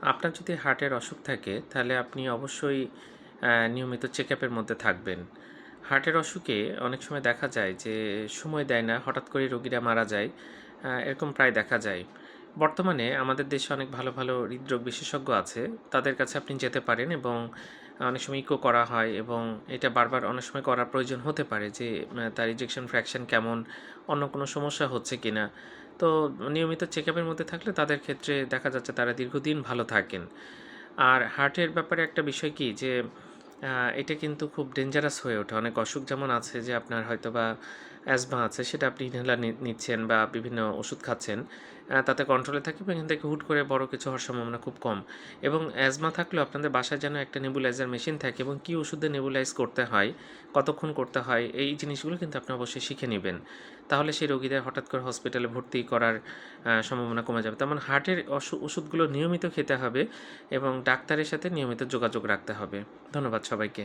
আপনার যদি হার্টের অসুখ থাকে তাহলে আপনি অবশ্যই নিয়মিত চেকআপের মধ্যে থাকবেন। হার্টের অসুখে অনেক সময় দেখা যায় যে সময় দেয় না, হঠাৎ করেই রোগীরা মারা যায়। এরকম প্রায় দেখা যায়। বর্তমানে আমাদের দেশে অনেক ভালো, ভালো হৃদরোগ বিশেষজ্ঞ আছে। তাদের কাছে আপনি যেতে পারেন এবং অনেক সময় ইকো করা হয় এবং এটা বারবার অনেক সময় করার প্রয়োজন হতে পারে যে তার ইজেকশন ফ্র্যাকশন কেমন, অন্য কোনো সমস্যা হচ্ছে কিনা। তো নিয়মিত চেকআপের মধ্যে থাকলে তাদের ক্ষেত্রে দেখা যাচ্ছে তারা দীর্ঘদিন ভালো থাকেন। আর হার্টের ব্যাপারে একটা বিষয় কি যে এটা কিন্তু খুব ডেঞ্জারাস হয়ে ওঠে। অনেক অসুখ যেমন আছে যে আপনার হয়তোবা অ্যাজমা আছে সেটা আপনি ইনহেলার নিচ্ছেন বা বিভিন্ন ওষুধ খাচ্ছেন। তাতে কন্ট্রোলে থাকে এবং এখান থেকে হুট করে বড় কিছু হওয়ার সম্ভাবনা খুব কম। এবং অ্যাজমা থাকলেও আপনাদের বাসায় যেন একটা নেবুলাইজার মেশিন থাকে এবং কী ওষুধে নেবুলাইজ করতে হয়, কতক্ষণ করতে হয় এই জিনিসগুলো কিন্তু আপনি অবশ্যই শিখে নিবেন। তাহলে সেই রোগীদের হঠাৎ করে হসপিটালে ভর্তি করার সম্ভাবনা কমে যাবে। তেমন হার্টের ওষুধগুলো নিয়মিত খেতে হবে এবং ডাক্তারের সাথে নিয়মিত যোগাযোগ রাখতে হবে। ধন্যবাদ সবাইকে।